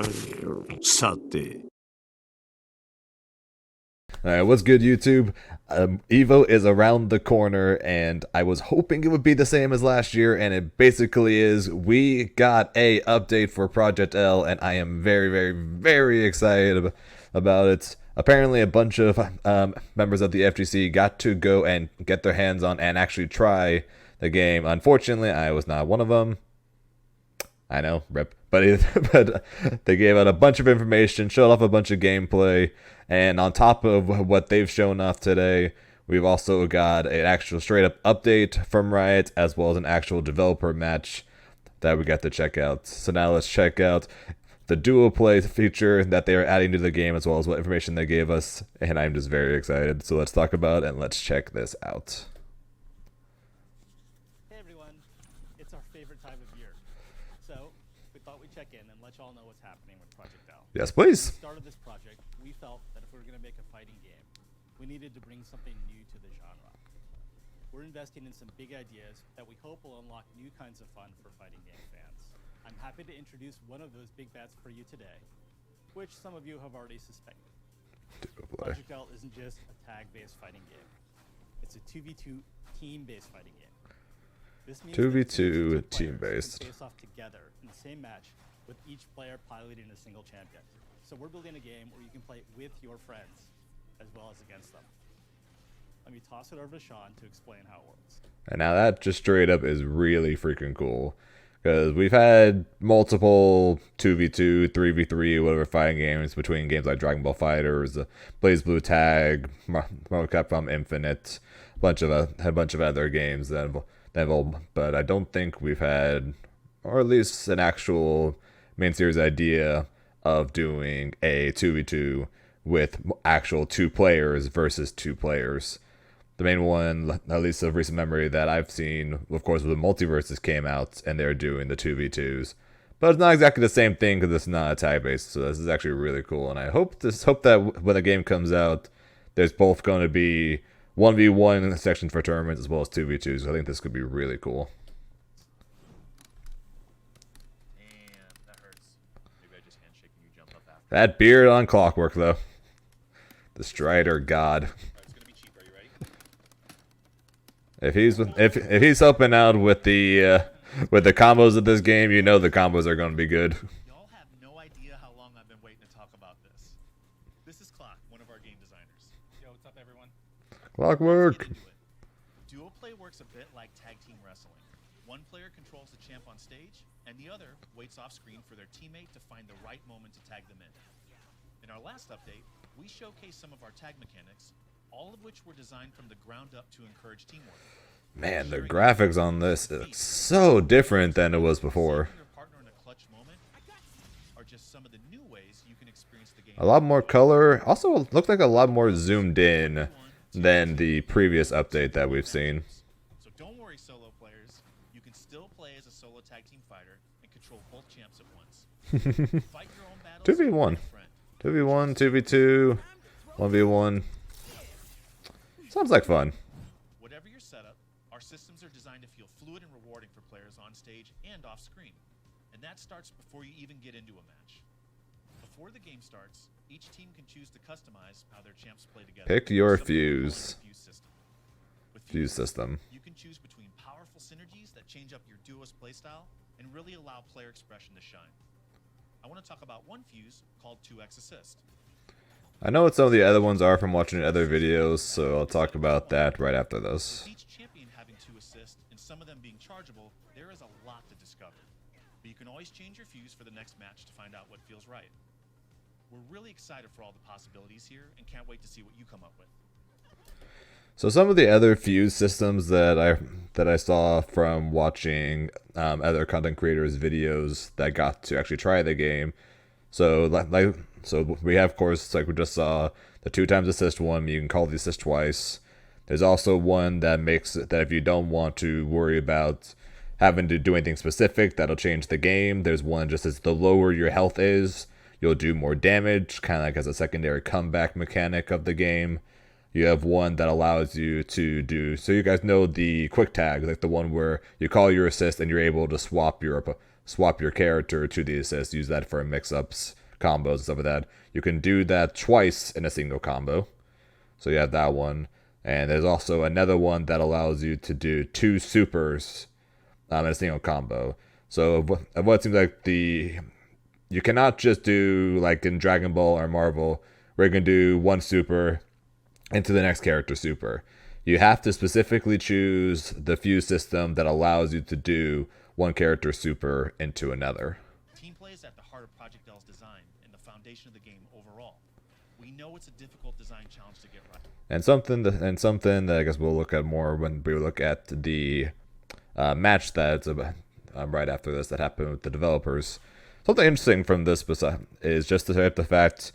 さて。Alright, what's good, YouTube? Evo is around the corner, and I was hoping it would be the same as last year, and it basically is. We got a update for Project L, and I am very excited about it. Apparently, a bunch of members of the FGC got to go and get their hands on and actually try the game. Unfortunately, I was not one of them. I know, rip. But they gave out a bunch of information, showed off a bunch of gameplay, and on top of what they've shown off today, we've also got an actual straight-up update from Riot, as well as an actual developer match that we got to check out. So now let's check out the duo play feature that they are adding to the game, as well as what information they gave us, and I'm just very excited. So let's talk about it, and let's check this out. Hey everyone, it's our favorite time of year. So, we thought we'd check in and let y'all know what's happening with Project L. Yes, please. At the start of this project, we felt that if we were going to make a fighting game, we needed to bring something new to the genre. We're investing in some big ideas that we hope will unlock new kinds of fun for fighting game fans. I'm happy to introduce one of those big bets for you today, which some of you have already suspected. Project L isn't just a tag-based fighting game. It's a 2v2 team-based fighting game. This means 2v2 team-based. Face off together in the same match, with each player piloting a single champion. So we're building a game where you can play with your friends, as well as against them. Let me toss it over to Sean to explain how it works. And now that just straight up is really freaking cool. Because we've had multiple 2v2, 3v3, whatever fighting games between games like Dragon Ball FighterZ, BlazBlue Tag, Marvel Capcom Infinite, a bunch of other games that but I don't think we've had, or at least an actual main series idea of doing a 2v2 with actual two players versus two players. The main one, at least of recent memory that I've seen, of course, was when Multiverses came out and they're doing the 2v2s. But it's not exactly the same thing because it's not a tag based, so this is actually really cool. And I hope that when the game comes out, there's both going to be 1v1 sections for tournaments as well as 2v2s. I think this could be really cool. Damn, that hurts. Maybe I just handshake and you jump up after. That beard on Clockwork, though. The Strider God. Alright, it's gonna be cheap. Are you ready? If he's helping out with the combos of this game, you know the combos are going to be good. Y'all have no idea how long I've been waiting to talk about this. This is Clock, one of our game designers. Yo, what's up, everyone? Clockwork. Duo play works a bit like tag team wrestling. One player controls the champ on stage, and the other waits off screen for their teammate to find the right moment to tag them in. In our last update, we showcased some of our tag mechanics, all of which were designed from the ground up to encourage teamwork. Man, the graphics on this is so different than it was before. Your partner in a clutch moment are just some of the new ways you can experience the game. A lot more color. Also, looked like a lot more zoomed in than the previous update that we've seen. So don't worry, solo players. You can still play as a solo tag team fighter and control both champs at once. Fight your own battles. 2v1. 2v1, 2v2, 1v1. Sounds like fun. Whatever your setup, our systems are designed to feel fluid and rewarding for players on stage and off screen. And that starts before you even get into a match. Before the game starts, each team can choose to customize how their champs play together. Pick your Some people call it fuse. a fuse system. With Fuse system. you can choose between powerful synergies that change up your duo's playstyle and really allow player expression to shine. I want to talk about one fuse called 2x Assist. I know what some of the other ones are from watching other videos, so I'll talk about that right after this. With each champion having 2 assists and some of them being chargeable, there is a lot to discover. But you can always change your fuse for the next match to find out what feels right. We're really excited for all the possibilities here and can't wait to see what you come up with. So some of the other fuse systems that I saw from watching other content creators' videos that got to actually try the game. So we have, of course, like we just saw, the 2x assist one. You can call the assist twice. There's also one that makes it that if you don't want to worry about having to do anything specific, that'll change the game. There's one just as the lower your health is, you'll do more damage, kind of like as a secondary comeback mechanic of the game. You have one that allows you to do, so you guys know the quick tag, like the one where you call your assist and you're able to swap your character to the assist. Use that for mix-ups, combos, and stuff like that. You can do that twice in a single combo. So you have that one. And there's also another one that allows you to do 2 supers in a single combo. So what seems like you cannot just do like in Dragon Ball or Marvel, where you can do 1 super into the next character super. You have to specifically choose the fuse system that allows you to do 1 character super into another. Team play is at the heart of Project L's design and the foundation of the game overall. We know it's a difficult design challenge to get right. And something that I guess we'll look at more when we look at the match that's right after this that happened with the developers. Something interesting from this is just the fact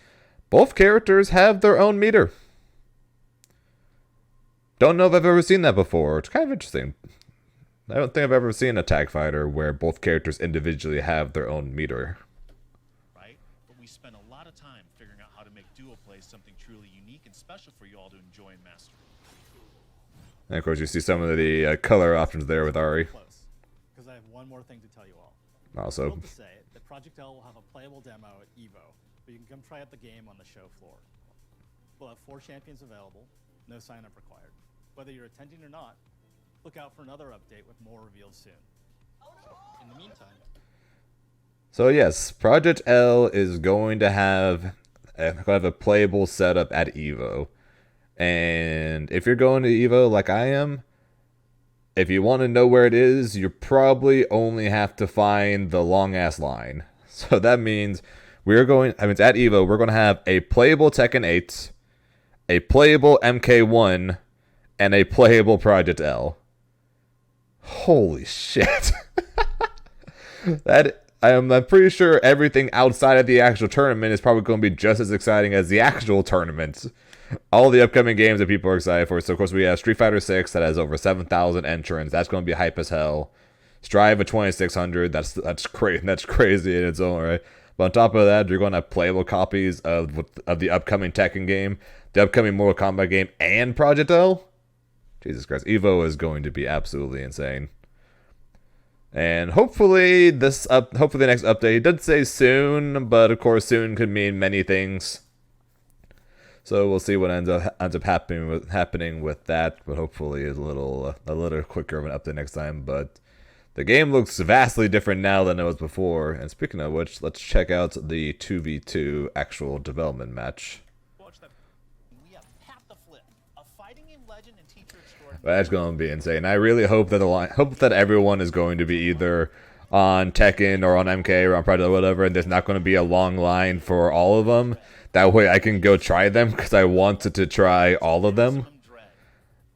both characters have their own meter. Don't know if I've ever seen that before. It's kind of interesting. I don't think I've ever seen a tag fighter where both characters individually have their own meter. Right? But we spent a lot of time figuring out how to make duo play something truly unique and special for you all to enjoy and master. And of course, you see some of the color options there with Ari. Close, because I have one more thing to tell you all. Also, Thrilled to say that Project L will have a playable demo at EVO, where you can come try out the game on the show floor. We'll have 4 champions available, no sign-up required. Whether you're attending or not, look out for another update with more reveals soon. In the meantime, so yes, Project L is going to have a playable setup at EVO. And if you're going to EVO like I am, if you want to know where it is, you probably only have to find the long-ass line. So that means it's at EVO, we're going to have a playable Tekken 8, a playable MK1, and a playable Project L. Holy shit. I'm pretty sure everything outside of the actual tournament is probably going to be just as exciting as the actual tournament. All the upcoming games that people are excited for. So, of course, we have Street Fighter 6 that has over 7,000 entrants. That's going to be hype as hell. Strive at 2,600. That's crazy in its own right. But on top of that, you're going to have playable copies of the upcoming Tekken game, the upcoming Mortal Kombat game, and Project L. Jesus Christ. EVO is going to be absolutely insane. And hopefully the next update, it did say soon, but of course soon could mean many things. So we'll see what ends up happening with that, but hopefully it's a little quicker of an update next time. But the game looks vastly different now than it was before. And speaking of which, let's check out the 2v2 actual development match. Watch that. We have Pat the Flip, a fighting game legend and teacher extraordinary. That's going to be insane. I really hope that everyone is going to be either on Tekken or on MK or on Project or whatever, and there's not going to be a long line for all of them. That way I can go try them, because I wanted to try all of them.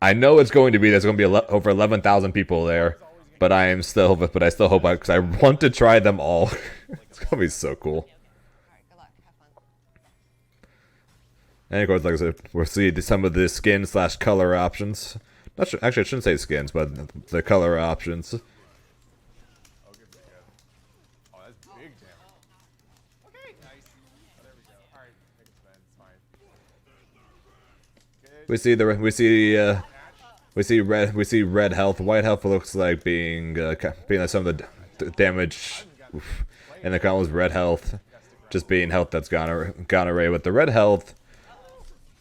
I know there's going to be over 11,000 people there, but I still hope, because I want to try them all. It's going to be so cool. And of course, like I said, we'll see some of the skin/color options. Not sure, actually, I shouldn't say skins, but the color options. We see red health. White health looks like being like some of the damage, and the combos red health, just being health that's gone away. With the red health,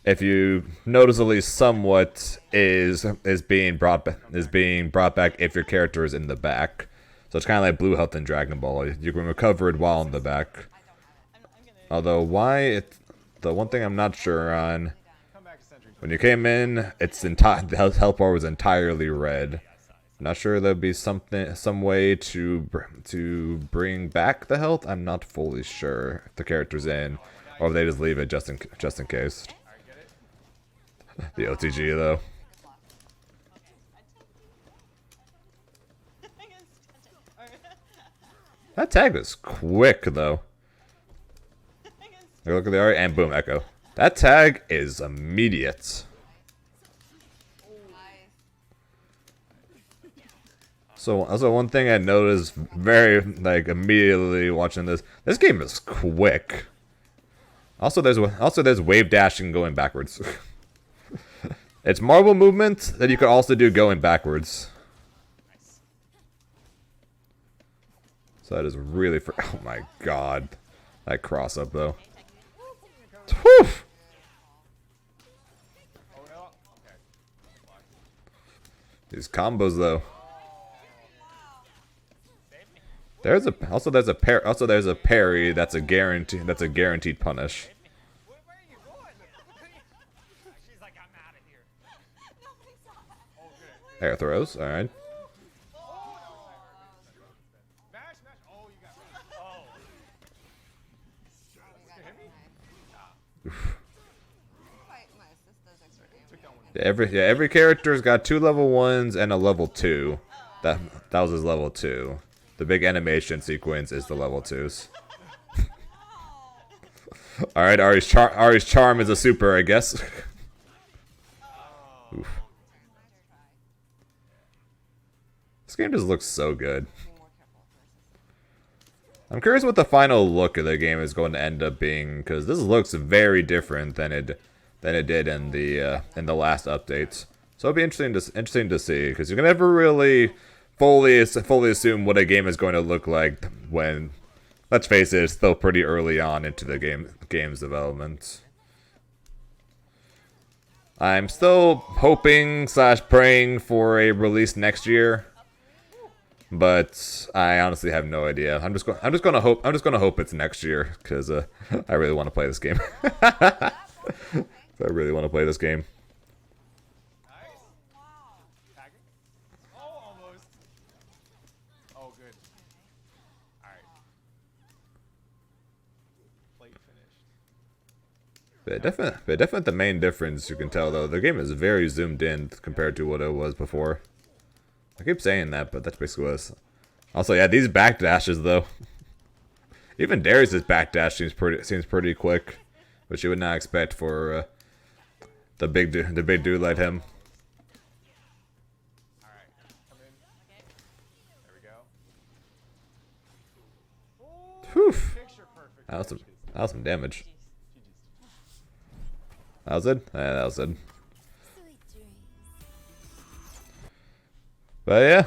if you notice at least somewhat, is being brought back if your character is in the back. So it's kind of like blue health in Dragon Ball. You can recover it while in the back. Although the one thing I'm not sure on. When you came in, the health bar was entirely red. Not sure there'd be some way to bring back the health. I'm not fully sure if the character's in, or if they just leave it just in case. The OTG though. That tag was quick though. Look at the art and boom, echo. That tag is immediate. So also one thing I noticed immediately watching this game is quick. Also there's wave dashing going backwards. It's marble movement that you could also do going backwards. Nice. So that is really oh my god. That cross up though. Whew. Oh no. Okay. These combos though. Save me. There's a parry that's a guaranteed punish. Where are you going? She's like, I'm out of here. Oh, good. Air throws, alright. Smash, smash. Oh, you got me. Oh. Every character's got 2 level 1s and a level 2. That was his level 2. The big animation sequence is the level 2s. Alright, Ari's charm is a super, I guess. Oof. This game just looks so good. I'm curious what the final look of the game is going to end up being, because this looks very different than it did in the last updates. So it'll be interesting to see, because you can never really fully assume what a game is going to look like when, let's face it, it's still pretty early on into the game's development. I'm still hoping / praying for a release next year, but I honestly have no idea. I'm just gonna hope it's next year, because I really want to play this game. I really want to play this game. Nice. Tagging. Oh, almost. Oh, good. All right. Plate finished. But definitely the main difference you can tell though, the game is very zoomed in compared to what it was before. I keep saying that, but that's basically what it is. Also, yeah, these backdashes though. Even Darius' backdash seems pretty quick, which you would not expect for the big dude like him. All right. Come in. There we go. Whew. Picture perfect. That was some damage. That was it? Yeah, that was it. But yeah,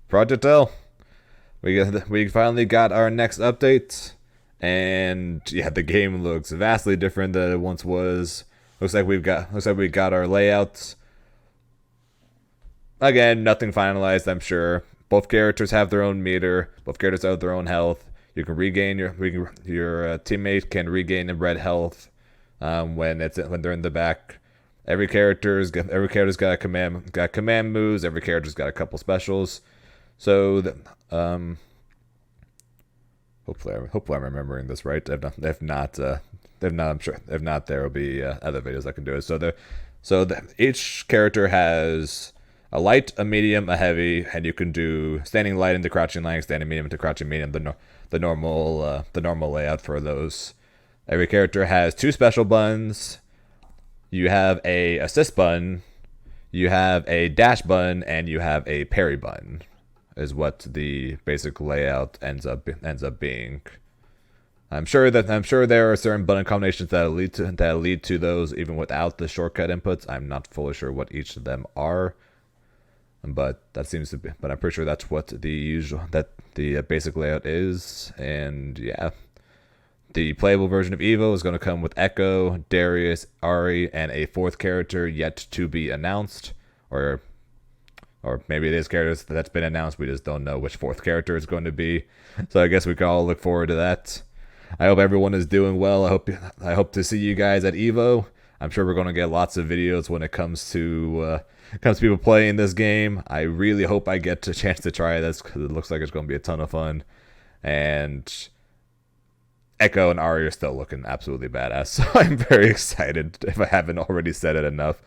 Project L. We finally got our next update, and yeah, the game looks vastly different than it once was. Looks like we got our layouts. Again, nothing finalized, I'm sure. Both characters have their own meter. Both characters have their own health. You can regain your teammate can regain the red health when they're in the back. Every character's got command moves. Every character's got a couple specials. So hopefully I'm remembering this right. If not, I'm sure. If not, there will be other videos I can do it. So each character has a light, a medium, a heavy, and you can do standing light into crouching light, standing medium into crouching medium. The normal layout for those. Every character has 2 special buttons. You have a assist button, you have a dash button, and you have a parry button. Is what the basic layout ends up being. I'm sure there are certain button combinations that lead to those even without the shortcut inputs. I'm not fully sure what each of them are, but that seems to be. But I'm pretty sure that's what the basic layout is. And yeah, the playable version of Evo is going to come with Echo, Darius, Ari, and a 4th character yet to be announced, or maybe it is characters that's been announced. We just don't know which 4th character it's going to be. So I guess we can all look forward to that. I hope everyone is doing well. I hope to see you guys at Evo. I'm sure we're going to get lots of videos when it comes to people playing this game. I really hope I get a chance to try this, because it looks like it's going to be a ton of fun. And Echo and Ari are still looking absolutely badass, so I'm very excited if I haven't already said it enough.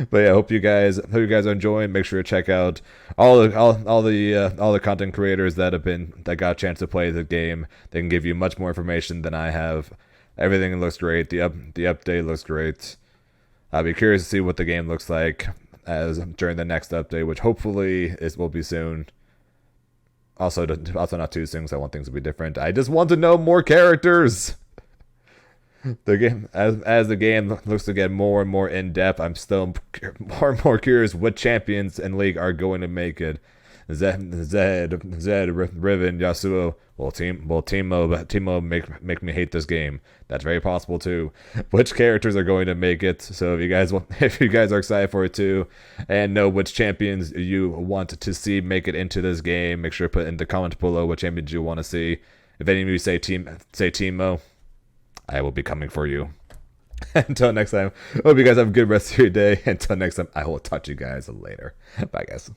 But yeah, hope you guys are enjoying. Make sure to check out all the content creators that got a chance to play the game. They can give you much more information than I have. Everything looks great. The update looks great. I'll be curious to see what the game looks like during the next update, which hopefully will be soon. Also not too soon, because I want things to be different. I just want to know more characters. The game, as the game looks to get more and more in depth, I'm still more and more curious what champions in League are going to make it. Zed, Riven, Yasuo, Timo make me hate this game. That's very possible too. Which characters are going to make it? So if you guys are excited for it too, and know which champions you want to see make it into this game, make sure to put in the comments below what champions you want to see. If any of you say Timo, I will be coming for you. Until next time, hope you guys have a good rest of your day. Until next time, I will talk to you guys later. Bye, guys.